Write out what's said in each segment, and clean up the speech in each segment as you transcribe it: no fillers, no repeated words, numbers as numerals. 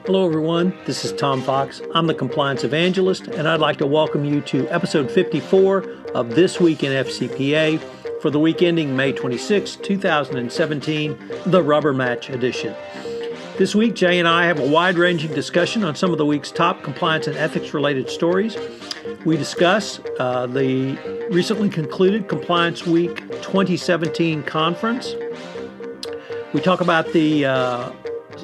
Hello everyone, this is Tom Fox. I'm the Compliance Evangelist, and I'd like to welcome you to episode 54 of This Week in FCPA for the week ending May 26, 2017, the Rubber Match edition. This week, Jay and I have a wide-ranging discussion on some of the week's top compliance and ethics-related stories. We discuss the recently concluded Compliance Week 2017 conference. We talk about the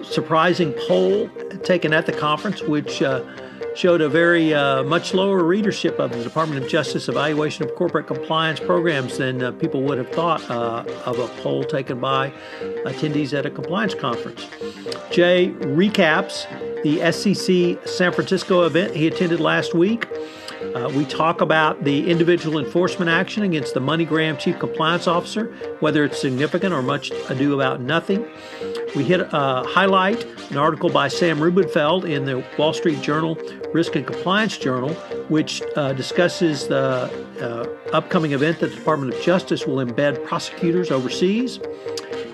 surprising poll taken at the conference, which showed a very much lower readership of the Department of Justice evaluation of corporate compliance programs than people would have thought of a poll taken by attendees at a compliance conference. Jay recaps the SCCE San Francisco event he attended last week. We talk about the individual enforcement action against the MoneyGram Chief Compliance Officer, whether it's significant or much ado about nothing. We highlight an article by Sam Rubenfeld in the Wall Street Journal Risk and Compliance Journal, which discusses the upcoming event that the Department of Justice will embed prosecutors overseas.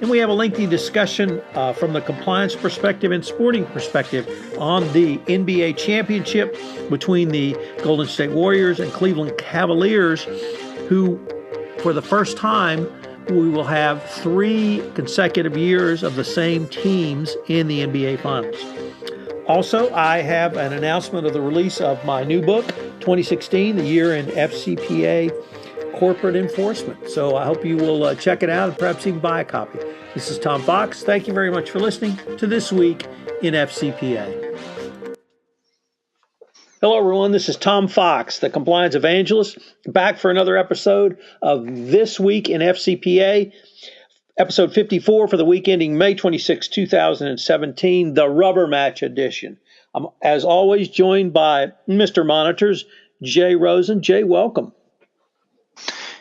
And we have a lengthy discussion from the compliance perspective and sporting perspective on the NBA championship between the Golden State Warriors and Cleveland Cavaliers, who, for the first time, we will have 3 consecutive years of the same teams in the NBA Finals. Also, I have an announcement of the release of my new book, 2016, The Year in FCPA Corporate Enforcement. So I hope you will check it out and perhaps even buy a copy. This is Tom Fox. Thank you very much for listening to This Week in FCPA. Hello, everyone. This is Tom Fox, the Compliance Evangelist, back for another episode of This Week in FCPA, episode 54 for the week ending May 26, 2017, the Rubber Match edition. I'm, as always, joined by Mr. Monitors, Jay Rosen. Jay, welcome.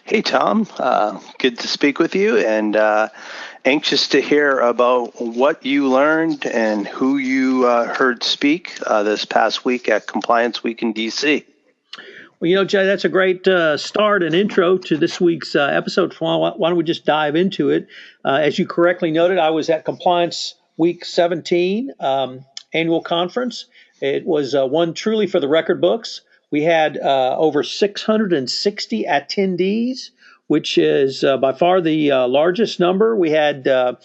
Hey, Tom. Good to speak with you, and anxious to hear about what you learned and who you heard speak this past week at Compliance Week in D.C. Well, you know, Jay, that's a great start and intro to this week's episode. Why don't we just dive into it? As you correctly noted, I was at Compliance Week 17 annual conference. It was one truly for the record books. We had over 660 attendees, which is by far the largest number. We had a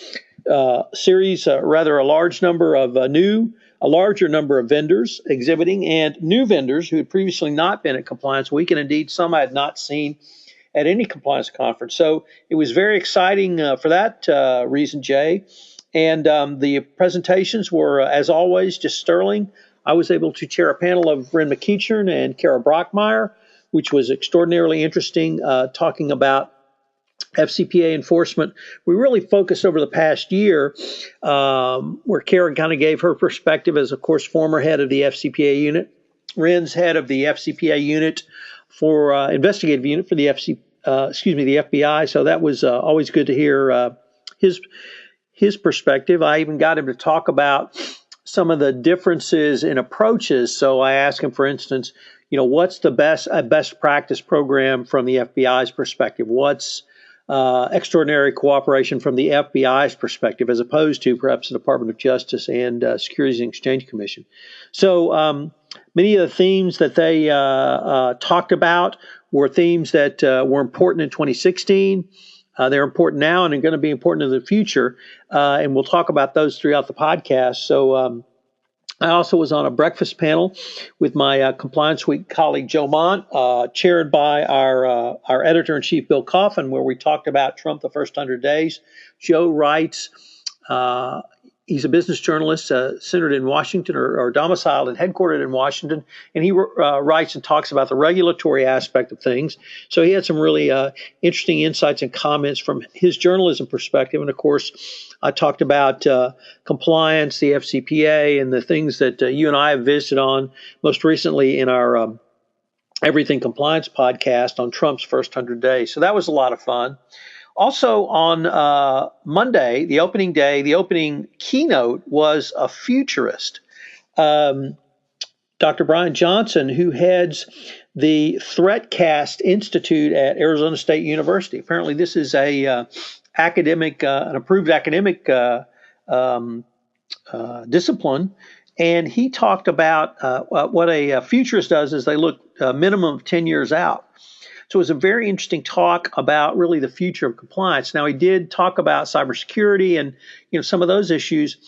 larger number of vendors exhibiting and new vendors who had previously not been at Compliance Week, and indeed some I had not seen at any compliance conference. So it was very exciting for that reason, Jay. And the presentations were, as always, just sterling. I was able to chair a panel of Bryn McEachern and Kara Brockmeyer, which was extraordinarily interesting, talking about FCPA enforcement. We really focused over the past year, where Kara kind of gave her perspective as, of course, former head of the FCPA unit, Ren's head of the FCPA unit for investigative unit for the the FBI. So that was always good to hear his perspective. I even got him to talk about some of the differences in approaches. So I asked him, for instance, what's the best practice program from the FBI's perspective? What's extraordinary cooperation from the FBI's perspective, as opposed to perhaps the Department of Justice and Securities and Exchange Commission? So many of the themes that they talked about were themes that were important in 2016. They're important now and are going to be important in the future, and we'll talk about those throughout the podcast. So I also was on a breakfast panel with my Compliance Week colleague Joe Mont, chaired by our editor-in-chief Bill Coffin, where we talked about Trump the first 100 days. Joe writes, he's a business journalist centered in Washington or domiciled and headquartered in Washington, and he writes and talks about the regulatory aspect of things. So he had some really interesting insights and comments from his journalism perspective. And of course, I talked about compliance, the FCPA, and the things that you and I have visited on most recently in our Everything Compliance podcast on Trump's first 100 days. So that was a lot of fun. Also on Monday, the opening day, the opening keynote was a futurist, Dr. Brian Johnson, who heads the ThreatCast Institute at Arizona State University. Apparently, this is an approved academic discipline, And he talked about what a futurist does is they look a minimum of 10 years out. So it was a very interesting talk about really the future of compliance. Now, he did talk about cybersecurity and some of those issues,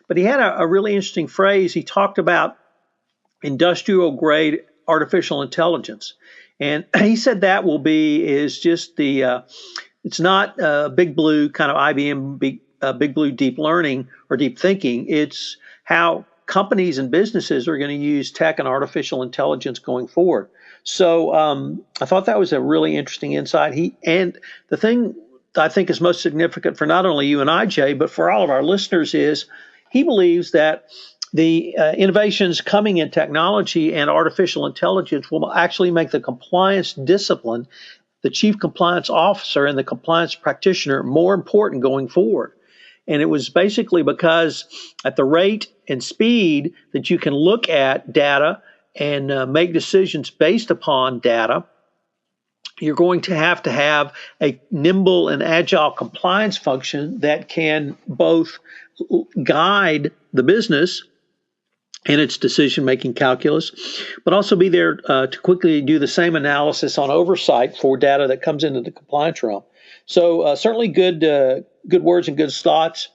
but he had a really interesting phrase. He talked about industrial grade artificial intelligence. And he said that is just it's not big blue kind of IBM big blue deep learning or deep thinking. It's how companies and businesses are going to use tech and artificial intelligence going forward. So I thought that was a really interesting insight. And the thing that I think is most significant for not only you and I, Jay, but for all of our listeners is he believes that the innovations coming in technology and artificial intelligence will actually make the compliance discipline, the chief compliance officer and the compliance practitioner, more important going forward. And it was basically because at the rate and speed that you can look at data and make decisions based upon data, you're going to have a nimble and agile compliance function that can both guide the business in its decision-making calculus, but also be there to quickly do the same analysis on oversight for data that comes into the compliance realm. So certainly good words and good thoughts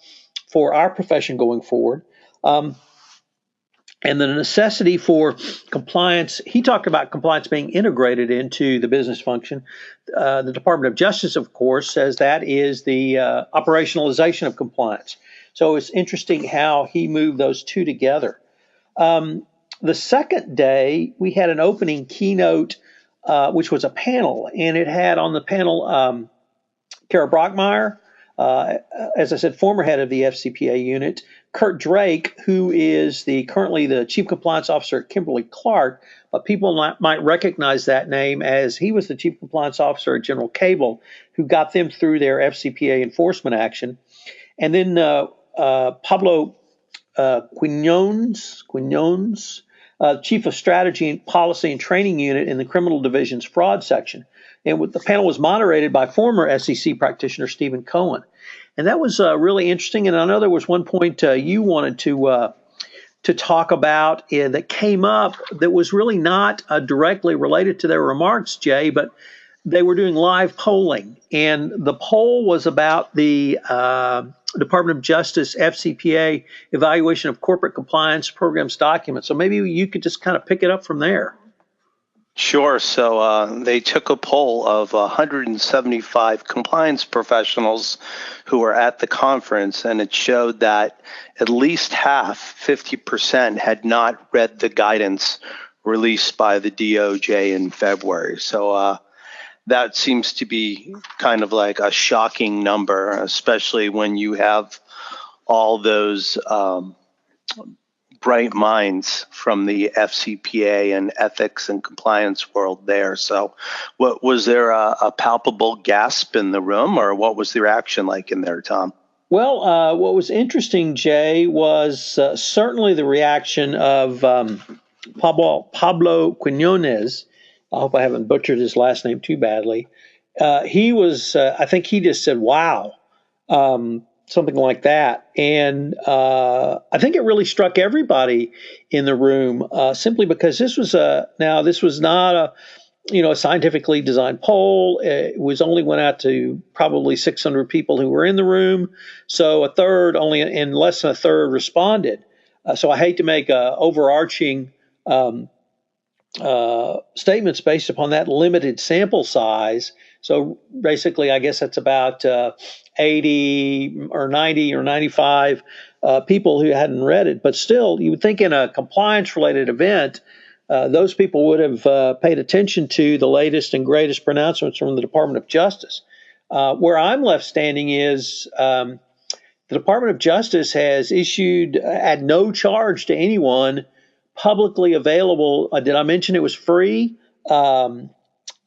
for our profession going forward. And the necessity for compliance, he talked about compliance being integrated into the business function. The Department of Justice, of course, says that is the operationalization of compliance. So it's interesting how he moved those two together. The second day, we had an opening keynote, which was a panel, and it had on the panel Kara Brockmeyer, as I said, former head of the FCPA unit, Kurt Drake, who is currently the Chief Compliance Officer at Kimberly-Clark, but people might recognize that name as he was the Chief Compliance Officer at General Cable, who got them through their FCPA enforcement action. And then Pablo Quinones, Chief of Strategy and Policy and Training Unit in the Criminal Division's Fraud Section. And the panel was moderated by former SEC practitioner Stephen Cohen. And that was really interesting. And I know there was one point you wanted to talk about that came up that was really not directly related to their remarks, Jay, but they were doing live polling. And the poll was about the Department of Justice FCPA evaluation of corporate compliance programs documents. So maybe you could just kind of pick it up from there. Sure. So they took a poll of 175 compliance professionals who were at the conference, and it showed that at least half, 50%, had not read the guidance released by the DOJ in February. So that seems to be kind of like a shocking number, especially when you have all those bright minds from the FCPA and ethics and compliance world there. So was there a palpable gasp in the room, or what was the reaction like in there, Tom? Well, what was interesting, Jay, was certainly the reaction of Pablo Quinones. I hope I haven't butchered his last name too badly. He was, I think he just said, wow. Something like that. And I think it really struck everybody in the room simply because this was not a scientifically designed poll. It was only went out to probably 600 people who were in the room. So less than a third responded. So I hate to make overarching statements based upon that limited sample size. So basically, I guess that's about 80 or 90 or 95 people who hadn't read it. But still, you would think in a compliance-related event, those people would have paid attention to the latest and greatest pronouncements from the Department of Justice. Where I'm left standing is the Department of Justice has issued at no charge to anyone publicly available. Did I mention it was free?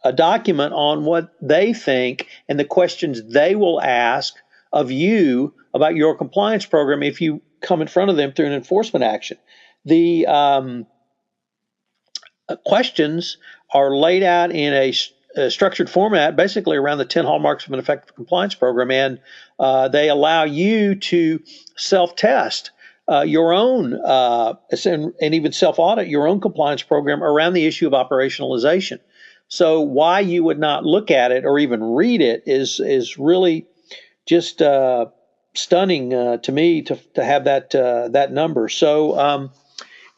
A document on what they think and the questions they will ask of you about your compliance program if you come in front of them through an enforcement action. The questions are laid out in a structured format, basically around the 10 hallmarks of an effective compliance program, and they allow you to self-test your own and even self-audit your own compliance program around the issue of operationalization. So why you would not look at it or even read it is really just stunning to me to have that number. So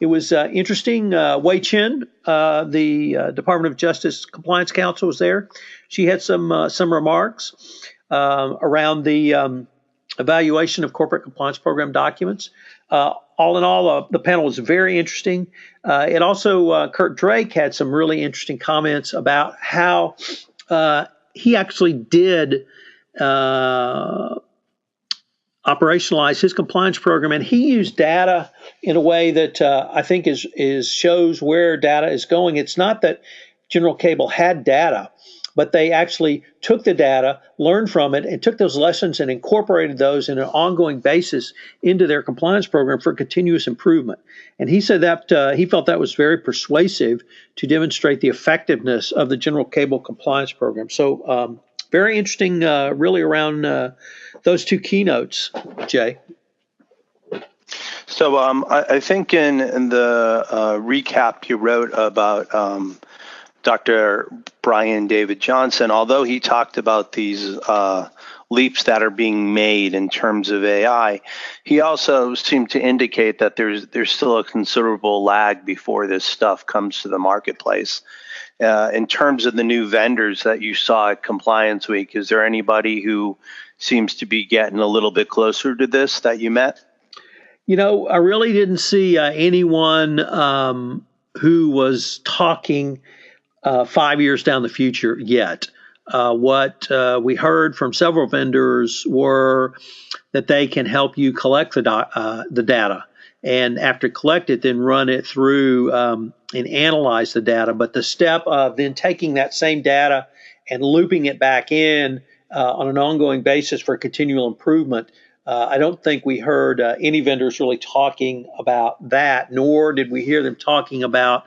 it was interesting. Wei Chin, the Department of Justice Compliance Counsel, was there. She had some remarks around the evaluation of corporate compliance program documents. All in all, the panel was very interesting. It also, Kurt Drake had some really interesting comments about how he actually did operationalize his compliance program, and he used data in a way that I think shows where data is going. It's not that General Cable had data, but they actually took the data, learned from it, and took those lessons and incorporated those in an ongoing basis into their compliance program for continuous improvement. And he said that he felt that was very persuasive to demonstrate the effectiveness of the General Cable compliance program. So very interesting, really, around those two keynotes, Jay. So I think in the recap you wrote about Dr. Brian David Johnson, although he talked about these leaps that are being made in terms of AI, he also seemed to indicate that there's still a considerable lag before this stuff comes to the marketplace. In terms of the new vendors that you saw at Compliance Week, is there anybody who seems to be getting a little bit closer to this that you met? You know, I really didn't see anyone who was talking 5 years down the future yet. What we heard from several vendors were that they can help you collect the data, and after collect it, then run it through and analyze the data. But the step of then taking that same data and looping it back in on an ongoing basis for continual improvement, I don't think we heard any vendors really talking about that, nor did we hear them talking about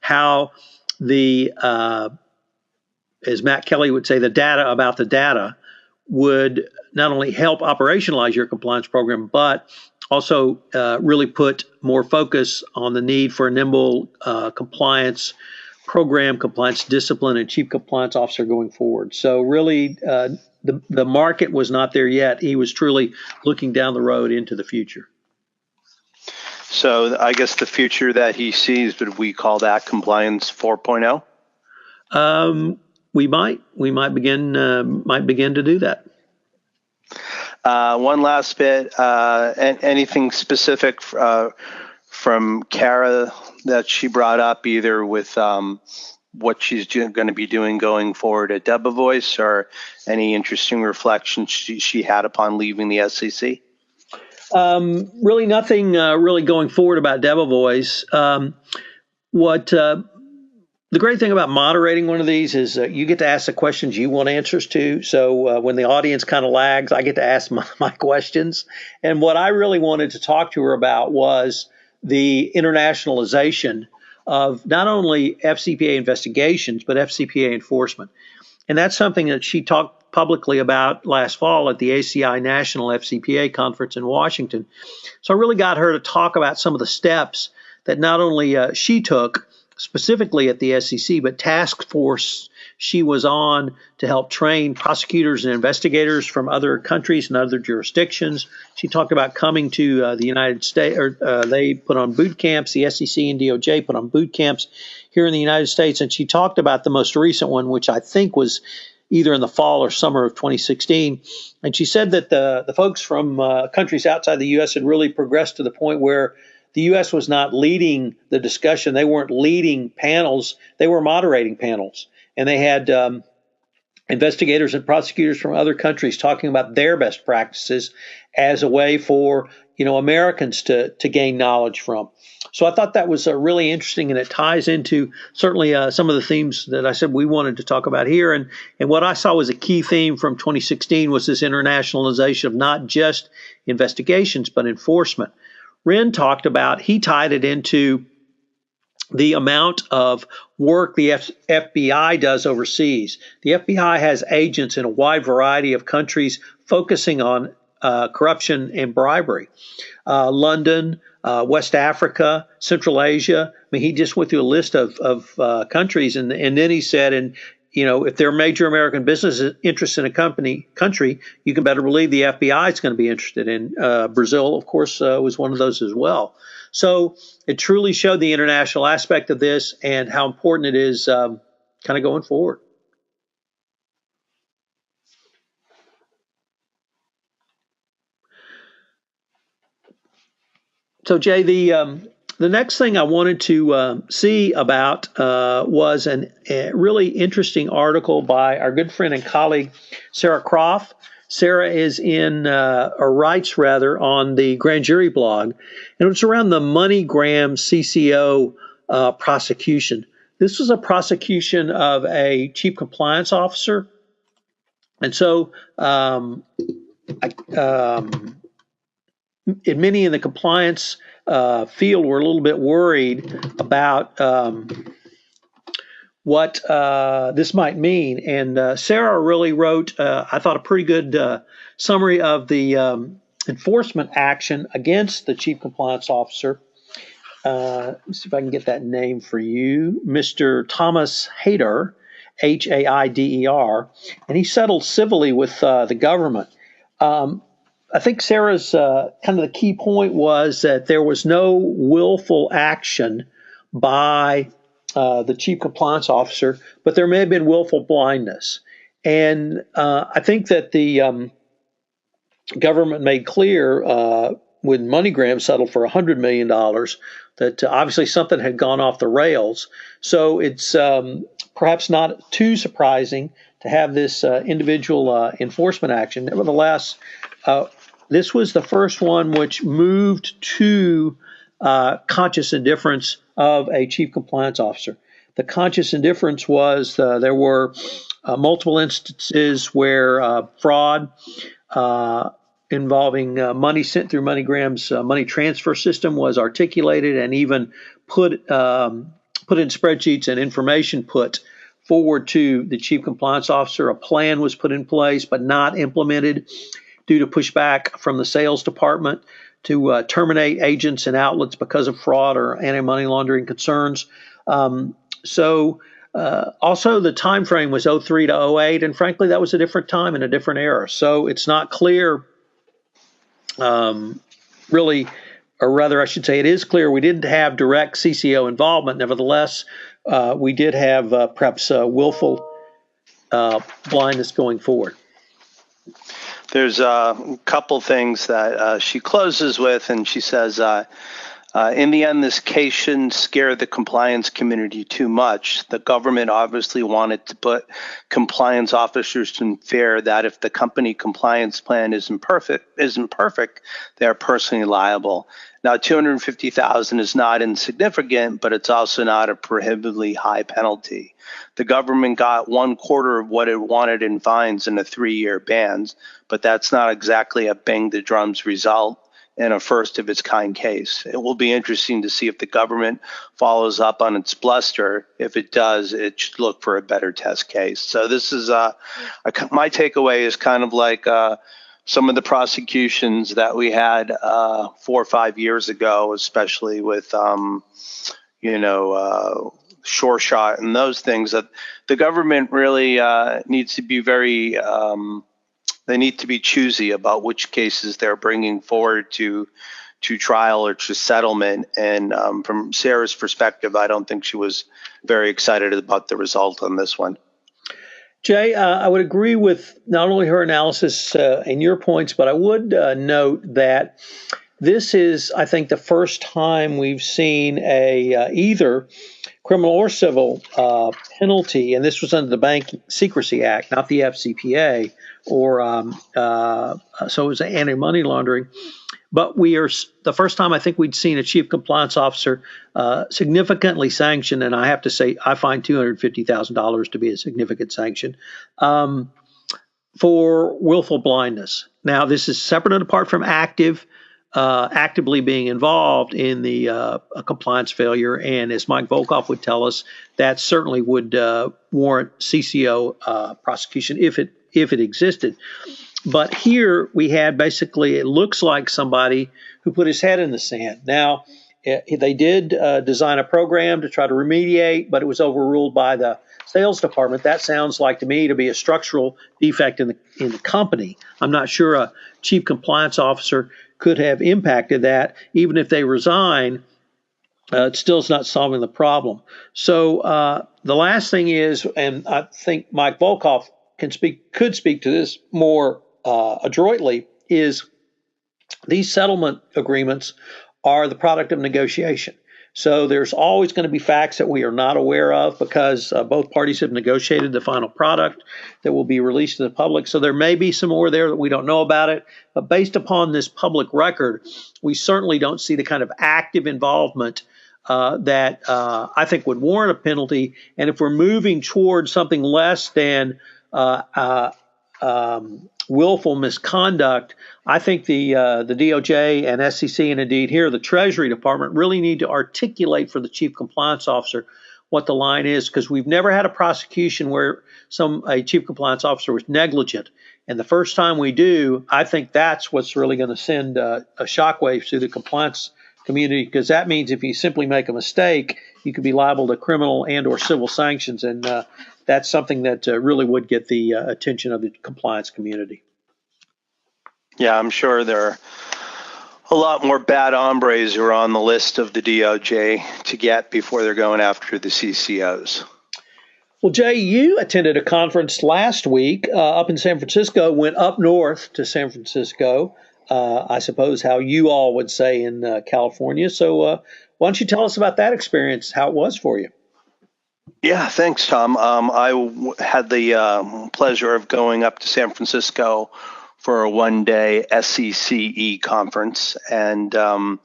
how the, as Matt Kelly would say, the data about the data would not only help operationalize your compliance program, but also really put more focus on the need for a nimble compliance program, compliance discipline, and chief compliance officer going forward. So really, the market was not there yet. He was truly looking down the road into the future. So I guess the future that he sees, would we call that compliance 4.0? We might begin to do that. One last bit, anything specific from Kara that she brought up, either with what she's going to be doing going forward at Debevoise, or any interesting reflections she had upon leaving the SEC? Really nothing really going forward about Debevoise. The great thing about moderating one of these is you get to ask the questions you want answers to. So when the audience kind of lags, I get to ask my questions. And what I really wanted to talk to her about was the internationalization of not only FCPA investigations, but FCPA enforcement. And that's something that she talked publicly about last fall at the ACI National FCPA Conference in Washington. So I really got her to talk about some of the steps that not only she took specifically at the SEC, but task force she was on to help train prosecutors and investigators from other countries and other jurisdictions. She talked about coming to the United States, or they put on boot camps, the SEC and DOJ put on boot camps here in the United States. And she talked about the most recent one, which I think was either in the fall or summer of 2016. And she said that the folks from countries outside the U.S. had really progressed to the point where the U.S. was not leading the discussion. They weren't leading panels. They were moderating panels. And they had investigators and prosecutors from other countries talking about their best practices as a way for, Americans to gain knowledge from. So I thought that was really interesting, and it ties into certainly some of the themes that I said we wanted to talk about here. And what I saw was a key theme from 2016 was this internationalization of not just investigations, but enforcement. Ren talked about, he tied it into the amount of work the FBI does overseas. The FBI has agents in a wide variety of countries focusing on corruption and bribery. London, West Africa, Central Asia. I mean, he just went through a list of countries, and then he said, and if there are major American business interests in a country, you can better believe the FBI is going to be interested in. Brazil, of course, was one of those as well. So it truly showed the international aspect of this and how important it is kind of going forward. So, Jay, the next thing I wanted to see about was a really interesting article by our good friend and colleague, Sarah Croft. Sarah is or writes rather, on the grand jury blog, and it's around the MoneyGram CCO prosecution. This was a prosecution of a chief compliance officer. And so many in the compliance field were a little bit worried about what this might mean. And Sarah really wrote, I thought, a pretty good summary of the enforcement action against the chief compliance officer. Let me see if I can get that name for you, Mr. Thomas Haider, Haider, and he settled civilly with the government. I think Sarah's kind of the key point was that there was no willful action by the chief compliance officer, but there may have been willful blindness. And I think that the government made clear when MoneyGram settled for $100 million that obviously something had gone off the rails. So it's perhaps not too surprising to have this individual enforcement action. Nevertheless, this was the first one which moved to conscious indifference of a chief compliance officer. The conscious indifference was there were multiple instances where fraud involving money sent through MoneyGram's money transfer system was articulated and even put in spreadsheets and information put forward to the chief compliance officer. A plan was put in place but not implemented due to pushback from the sales department to terminate agents and outlets because of fraud or anti-money laundering concerns. Also, the time frame was 03 to 08, and frankly, that was a different time and a different era. So it's not clear, really, or rather, I should say, it is clear we didn't have direct CCO involvement. Nevertheless, we did have perhaps willful blindness going forward. There's a couple things that she closes with, and she says, in the end, this case shouldn't scare the compliance community too much. The government obviously wanted to put compliance officers in fear that if the company compliance plan isn't perfect, they're personally liable. Now, $250,000 is not insignificant, but it's also not a prohibitively high penalty. The government got 1/4 of what it wanted in fines in a 3-year ban, but that's not exactly a bang the drums result in a first of its kind case. It will be interesting to see if the government follows up on its bluster. If it does, it should look for a better test case. So this is my takeaway is kind of like some of the prosecutions that we had 4 or 5 years ago, especially with Sure Shot and those things, that the government really needs to be very they need to be choosy about which cases they're bringing forward to trial or to settlement. And from Sarah's perspective, I don't think she was very excited about the result on this one. Jay, I would agree with not only her analysis and your points, but I would note that this is, I think, the first time we've seen a either criminal or civil penalty, and this was under the Bank Secrecy Act, not the FCPA, or so it was anti-money laundering. But we are the first time I think we'd seen a chief compliance officer significantly sanctioned, and I have to say I find $250,000 to be a significant sanction for willful blindness. Now, this is separate and apart from actively being involved in the compliance failure, and as Mike Volkoff would tell us, that certainly would warrant CCO prosecution if it existed. But here we had basically, it looks like somebody who put his head in the sand. Now, they did design a program to try to remediate, but it was overruled by the sales department. That sounds like to me to be a structural defect in the company. I'm not sure a chief compliance officer could have impacted that. Even if they resign, it still is not solving the problem. So the last thing is, and I think Mike Volkov could speak to this more adroitly, is these settlement agreements are the product of negotiation. So there's always going to be facts that we are not aware of because both parties have negotiated the final product that will be released to the public. So there may be some more there that we don't know about it. But based upon this public record, we certainly don't see the kind of active involvement that I think would warrant a penalty. And if we're moving towards something less than willful misconduct, I think the DOJ and SECE, and indeed here the Treasury Department, really need to articulate for the chief compliance officer what the line is, because we've never had a prosecution where a chief compliance officer was negligent. And the first time we do, I think that's what's really going to send a shockwave through the compliance community, because that means if you simply make a mistake, you could be liable to criminal and or civil sanctions. And that's something that really would get the attention of the compliance community. Yeah, I'm sure there are a lot more bad hombres who are on the list of the DOJ to get before they're going after the CCOs. Well, Jay, you attended a conference last week up in San Francisco, went up north to San Francisco, I suppose how you all would say in California. So why don't you tell us about that experience, how it was for you? Yeah, thanks, Tom. I had the pleasure of going up to San Francisco for a one-day SCCE conference, and it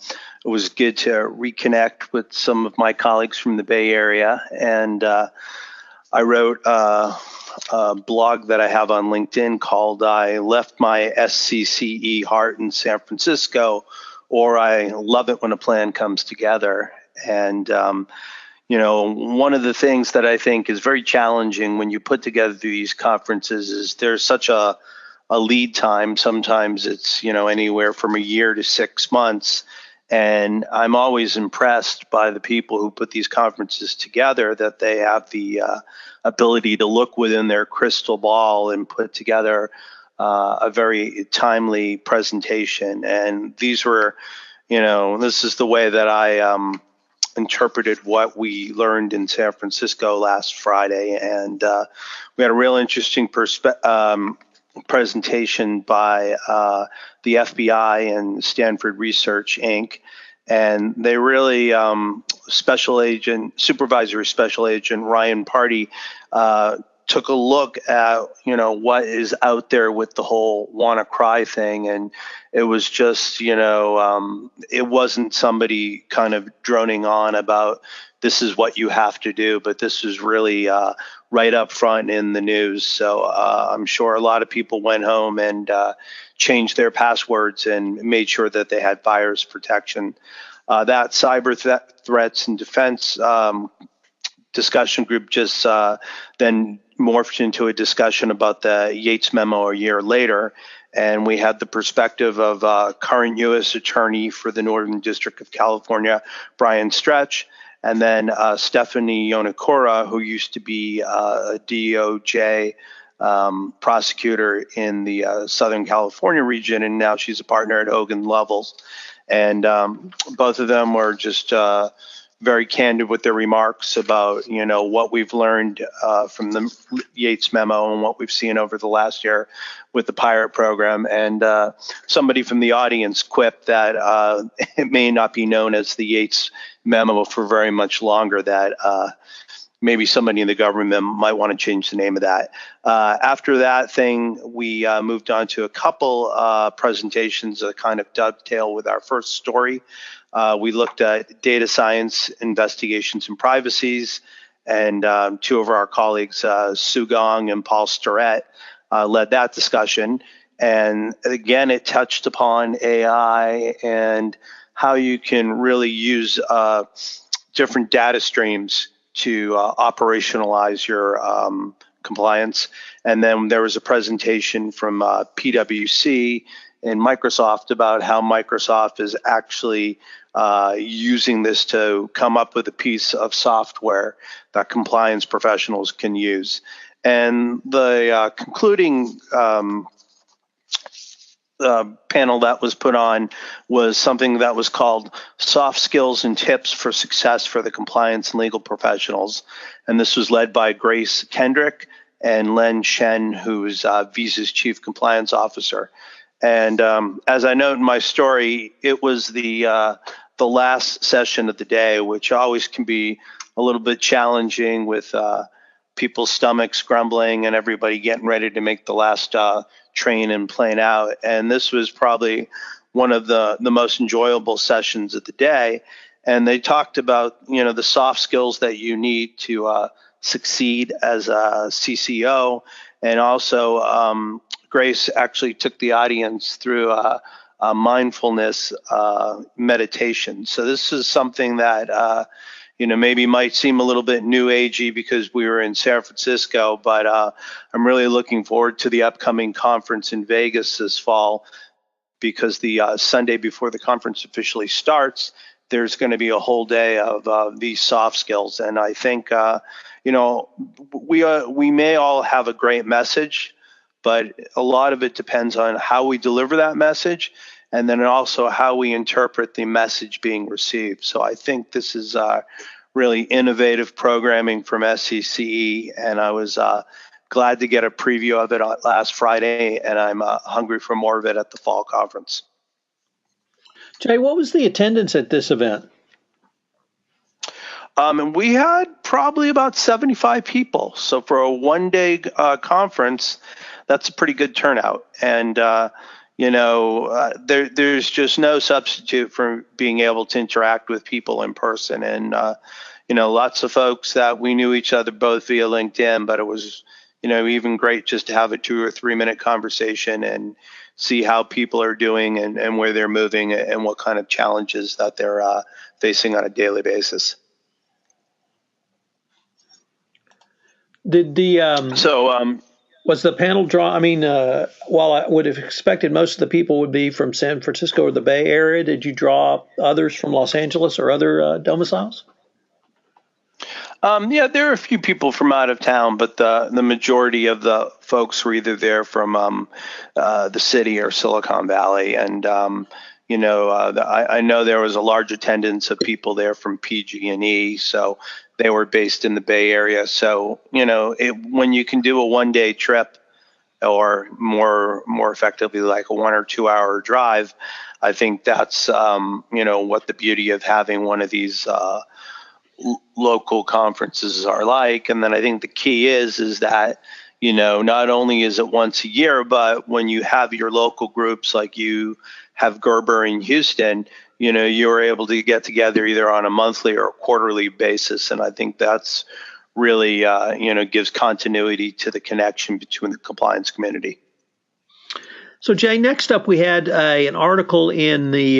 was good to reconnect with some of my colleagues from the Bay Area. And I wrote a blog that I have on LinkedIn called "I Left My SCCE Heart in San Francisco," or "I Love It When a Plan Comes Together." And one of the things that I think is very challenging when you put together these conferences is there's such a lead time. Sometimes it's, anywhere from a year to 6 months. And I'm always impressed by the people who put these conferences together, that they have the ability to look within their crystal ball and put together a very timely presentation. And these were, this is the way that I interpreted what we learned in San Francisco last Friday. And we had a real interesting presentation by the FBI and Stanford Research, Inc. And they really, Supervisory Special Agent Ryan Party took a look at, what is out there with the whole WannaCry thing. And it was just, it wasn't somebody kind of droning on about this is what you have to do, but this was really right up front in the news. So I'm sure a lot of people went home and changed their passwords and made sure that they had virus protection. That cyber threats and defense discussion group just then morphed into a discussion about the Yates memo a year later. And we had the perspective of current U.S. Attorney for the Northern District of California, Brian Stretch, and then Stephanie Yonakura, who used to be a DOJ prosecutor in the Southern California region, and now she's a partner at Hogan Lovells. And both of them were just very candid with their remarks about, what we've learned from the Yates memo and what we've seen over the last year with the pirate program. And somebody from the audience quipped that it may not be known as the Yates memo for very much longer, that maybe somebody in the government might want to change the name of that. After that thing, we moved on to a couple presentations that kind of dovetail with our first story. We looked at data science investigations and privacies, and two of our colleagues, Sue Gong and Paul Starrett, led that discussion. And again, it touched upon AI and how you can really use different data streams to operationalize your compliance. And then there was a presentation from PwC and Microsoft about how Microsoft is actually using this to come up with a piece of software that compliance professionals can use. And the concluding panel that was put on was something that was called Soft Skills and Tips for Success for the Compliance and Legal Professionals. And this was led by Grace Kendrick and Len Shen, who's Visa's Chief Compliance Officer. And as I note in my story, it was the last session of the day, which always can be a little bit challenging with people's stomachs grumbling and everybody getting ready to make the last train and plane out. And this was probably one of the most enjoyable sessions of the day. And they talked about, the soft skills that you need to succeed as a CCO. And also, Grace actually took the audience through a mindfulness meditation. So this is something that maybe might seem a little bit new agey because we were in San Francisco, but I'm really looking forward to the upcoming conference in Vegas this fall, because the Sunday before the conference officially starts, there's going to be a whole day of these soft skills. And I think, we may all have a great message, but a lot of it depends on how we deliver that message, and then also how we interpret the message being received. So I think this is really innovative programming from SCCE, and I was glad to get a preview of it last Friday, and I'm hungry for more of it at the fall conference. Jay, what was the attendance at this event? And we had probably about 75 people. So for a one-day conference, that's a pretty good turnout. And there's just no substitute for being able to interact with people in person. And, lots of folks that we knew each other both via LinkedIn, but it was, even great just to have a 2 or 3 minute conversation and see how people are doing and where they're moving and what kind of challenges that they're facing on a daily basis. Was the panel draw? I mean, while I would have expected most of the people would be from San Francisco or the Bay Area, did you draw others from Los Angeles or other domiciles? Yeah, there are a few people from out of town, but the majority of the folks were either there from the city or Silicon Valley. And, I know there was a large attendance of people there from PG&E, so they were based in the Bay Area. So, when you can do a one-day trip or more effectively like a 1 or 2 hour drive, I think that's, what the beauty of having one of these local conferences are like. And then I think the key is that, not only is it once a year, but when you have your local groups like you have Gerber in Houston, you're able to get together either on a monthly or a quarterly basis. And I think that's really, gives continuity to the connection between the compliance community. So, Jay, next up we had an article in the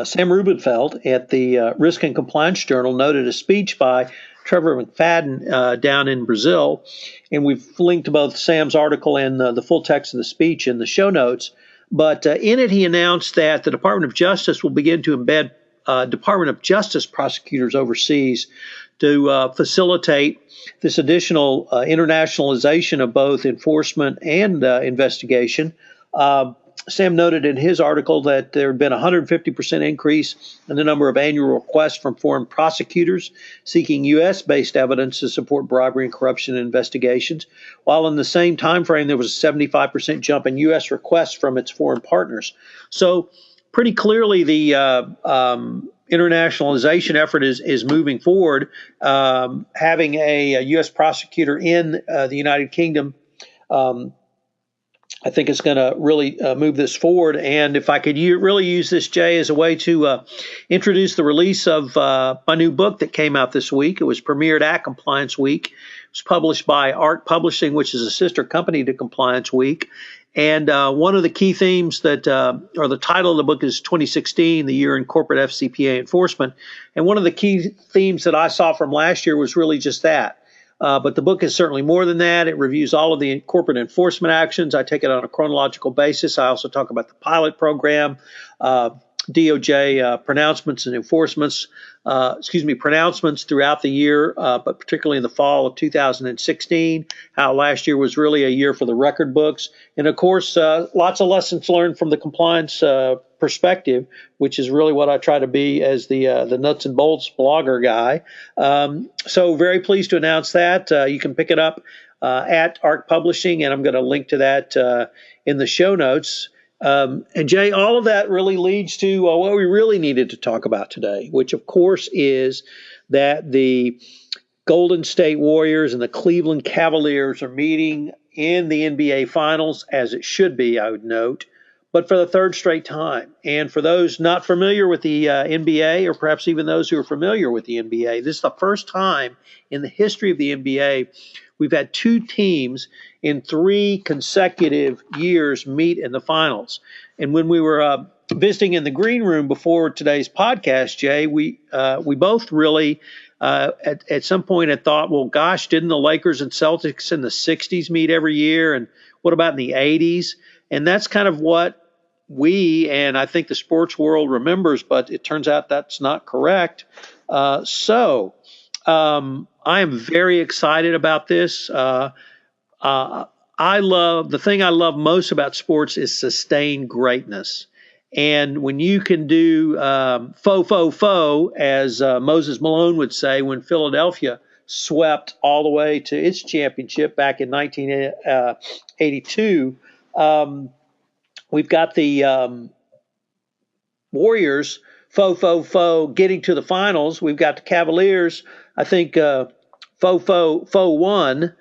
Sam Rubenfeld at the Risk and Compliance Journal noted a speech by Trevor McFadden down in Brazil. And we've linked to both Sam's article and the full text of the speech in the show notes. But in it, he announced that the Department of Justice will begin to embed Department of Justice prosecutors overseas to facilitate this additional internationalization of both enforcement and investigation. Sam noted in his article that there had been a 150% increase in the number of annual requests from foreign prosecutors seeking U.S.-based evidence to support bribery and corruption investigations, while in the same time frame there was a 75% jump in U.S. requests from its foreign partners. So pretty clearly the internationalization effort is moving forward. Having a U.S. prosecutor in the United Kingdom I think it's going to really move this forward. And if I could really use this, Jay, as a way to introduce the release of my new book that came out this week. It was premiered at Compliance Week. It was published by Art Publishing, which is a sister company to Compliance Week. And one of the key themes that, or the title of the book is 2016, the year in corporate FCPA enforcement. And one of the key themes that I saw from last year was really just that. But the book is certainly more than that. It reviews all of the corporate enforcement actions. I take it on a chronological basis. I also talk about the pilot program, DOJ pronouncements and pronouncements throughout the year, but particularly in the fall of 2016, how last year was really a year for the record books. And of course, lots of lessons learned from the compliance perspective, which is really what I try to be as the nuts and bolts blogger guy. So very pleased to announce that. You can pick it up at ARC Publishing, and I'm going to link to that in the show notes. And Jay, all of that really leads to what we really needed to talk about today, which of course is that the Golden State Warriors and the Cleveland Cavaliers are meeting in the NBA Finals, as it should be, I would note, but for the third straight time. And for those not familiar with the NBA, or perhaps even those who are familiar with the NBA, this is the first time in the history of the NBA we've had two teams in 3 consecutive years meet in the finals. And when we were visiting in the green room before today's podcast, Jay, we both really at some point had thought, well, gosh, didn't the Lakers and Celtics in the 60s meet every year? And what about in the 80s? And that's kind of what we, and I think the sports world remembers, but it turns out that's not correct. So I am very excited about this. The thing I love most about sports is sustained greatness. And when you can do faux, as Moses Malone would say, when Philadelphia swept all the way to its championship back in 1982, we've got the Warriors faux getting to the finals. We've got the Cavaliers, I think, faux one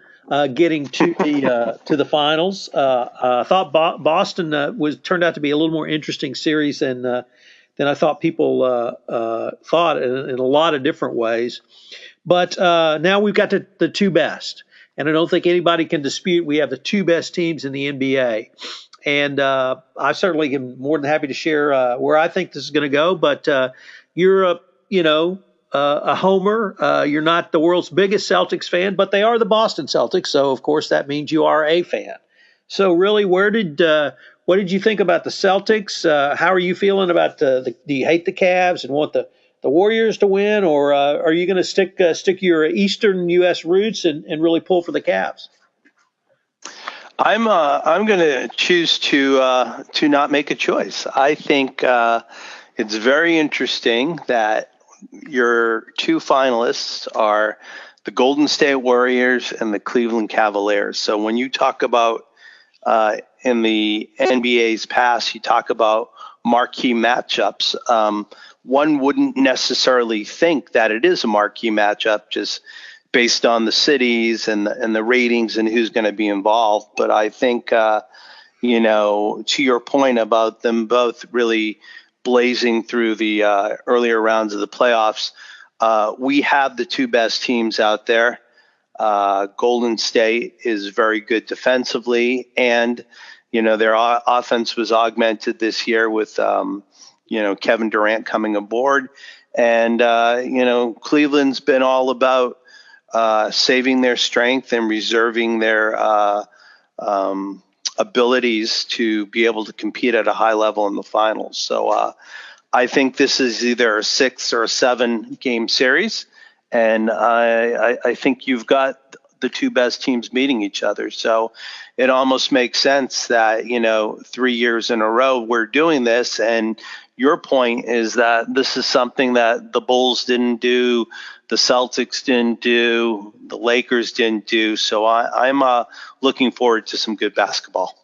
getting to the finals. I thought Boston turned out to be a little more interesting series than I thought people thought in a lot of different ways. But now we've got the two best, and I don't think anybody can dispute we have the two best teams in the NBA. And I certainly am more than happy to share where I think this is going to go. But you're a homer. You're not the world's biggest Celtics fan, but they are the Boston Celtics. So, of course, that means you are a fan. So, really, what did you think about the Celtics? How are you feeling about do you hate the Cavs and want the Warriors to win, or are you going to stick your Eastern U.S. roots and really pull for the Cavs? I'm going to choose to not make a choice. I think it's very interesting that your two finalists are the Golden State Warriors and the Cleveland Cavaliers. So when you talk about in the NBA's past, you talk about marquee matchups. One wouldn't necessarily think that it is a marquee matchup just based on the cities and the ratings and who's going to be involved. But I think, to your point about them both really blazing through the earlier rounds of the playoffs, we have the two best teams out there. Golden State is very good defensively, and their offense was augmented this year with Kevin Durant coming aboard, and Cleveland's been all about saving their strength and reserving their abilities to be able to compete at a high level in the finals. So I think this is either a 6 or a 7 game series, and I think you've got the two best teams meeting each other. So it almost makes sense that 3 years in a row we're doing this. And your point is that this is something that the Bulls didn't do, the Celtics didn't do, the Lakers didn't do. So I'm looking forward to some good basketball.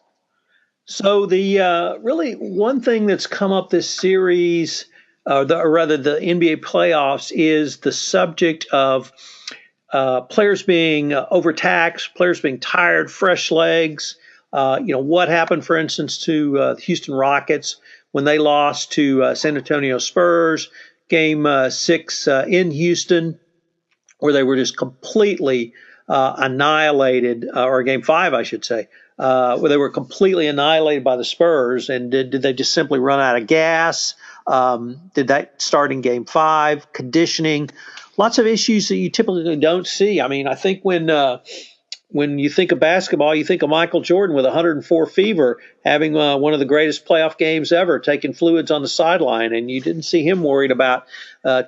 So the really one thing that's come up this series, or rather the NBA playoffs, is the subject of players being overtaxed, players being tired, fresh legs. What happened, for instance, to the Houston Rockets when they lost to San Antonio Spurs, Game 6 in Houston, where they were just completely annihilated, or Game 5, I should say, where they were completely annihilated by the Spurs. And did they just simply run out of gas? Did that start in Game 5? Conditioning, lots of issues that you typically don't see. I mean, I think when you think of basketball, you think of Michael Jordan with 104 fever, having one of the greatest playoff games ever, taking fluids on the sideline, and you didn't see him worried about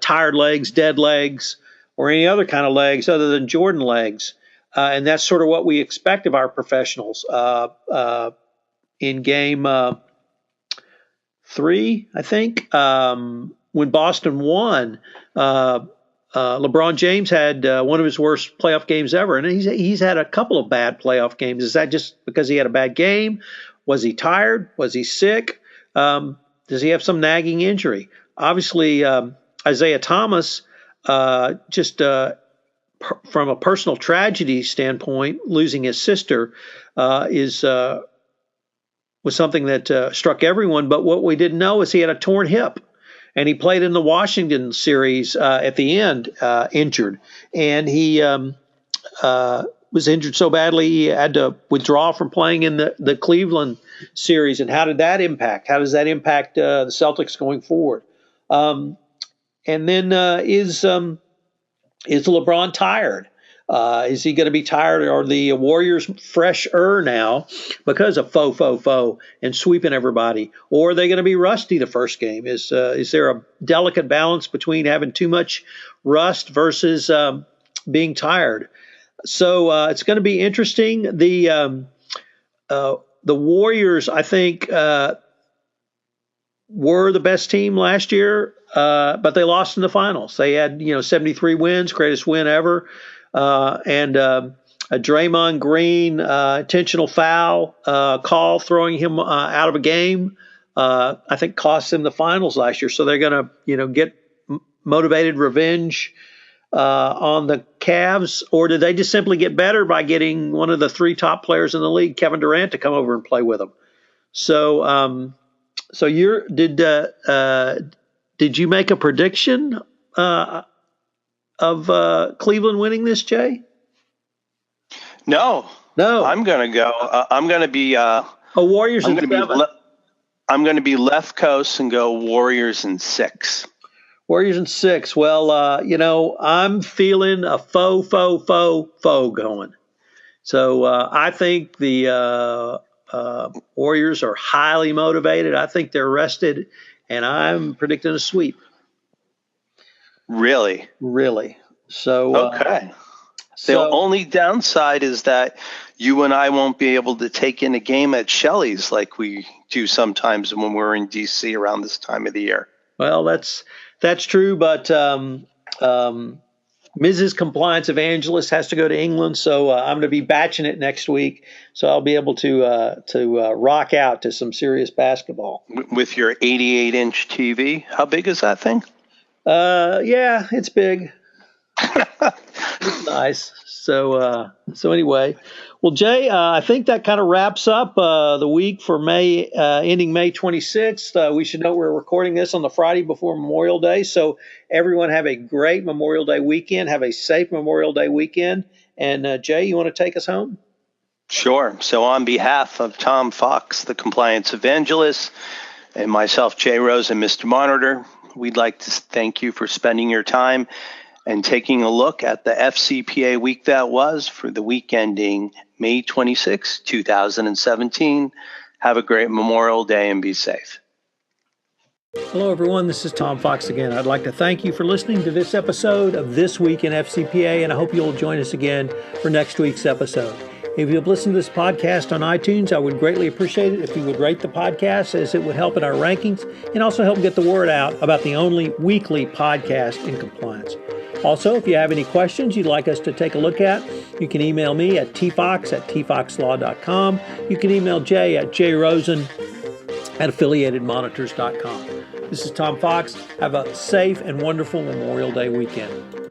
tired legs, dead legs, or any other kind of legs other than Jordan legs. And that's sort of what we expect of our professionals. In Game 3, I think, when Boston won, LeBron James had one of his worst playoff games ever, and he's had a couple of bad playoff games. Is that just because he had a bad game? Was he tired? Was he sick? Does he have some nagging injury? Obviously, Isaiah Thomas, from a personal tragedy standpoint, losing his sister was something that struck everyone. But what we didn't know is he had a torn hip. And he played in the Washington series at the end, injured. And he was injured so badly he had to withdraw from playing in the Cleveland series. And how did that impact? How does that impact the Celtics going forward? And then is LeBron tired? Is he going to be tired? Are the Warriors fresher now because of faux and sweeping everybody? Or are they going to be rusty the first game? Is there a delicate balance between having too much rust versus being tired? So it's going to be interesting. The Warriors, I think, were the best team last year, but they lost in the finals. They had 73 wins, greatest win ever. And a Draymond Green intentional foul call throwing him out of a game, I think cost them the finals last year. So they're going to get motivated revenge on the Cavs, or did they just simply get better by getting one of the 3 top players in the league, Kevin Durant, to come over and play with them? So did you make a prediction of Cleveland winning this, Jay? No. I'm going to go. I'm going to be. Warriors in 7. I'm going to be left coast and go Warriors in 6. Warriors in 6. Well, I'm feeling a faux going. So I think the Warriors are highly motivated. I think they're rested, and I'm predicting a sweep. Really? So okay. The only downside is that you and I won't be able to take in a game at Shelley's like we do sometimes when we're in D.C. around this time of the year. Well, that's true, but Mrs. Compliance Evangelist has to go to England, so I'm going to be batching it next week, so I'll be able to rock out to some serious basketball. With your 88-inch TV, how big is that thing? Yeah, it's big. It's nice. So anyway, well, Jay, I think that kind of wraps up the week for May, ending May 26th. We should note we're recording this on the Friday before Memorial Day. So everyone have a great Memorial Day weekend. Have a safe Memorial Day weekend. And Jay, you want to take us home? Sure. So on behalf of Tom Fox, the Compliance Evangelist, and myself, Jay Rose, and Mr. Monitor, we'd like to thank you for spending your time and taking a look at the FCPA week that was for the week ending May 26, 2017. Have a great Memorial Day and be safe. Hello, everyone. This is Tom Fox again. I'd like to thank you for listening to this episode of This Week in FCPA, and I hope you'll join us again for next week's episode. If you've listened to this podcast on iTunes, I would greatly appreciate it if you would rate the podcast, as it would help in our rankings and also help get the word out about the only weekly podcast in compliance. Also, if you have any questions you'd like us to take a look at, you can email me at tfox@tfoxlaw.com. You can email Jay at jrosen@affiliatedmonitors.com. This is Tom Fox. Have a safe and wonderful Memorial Day weekend.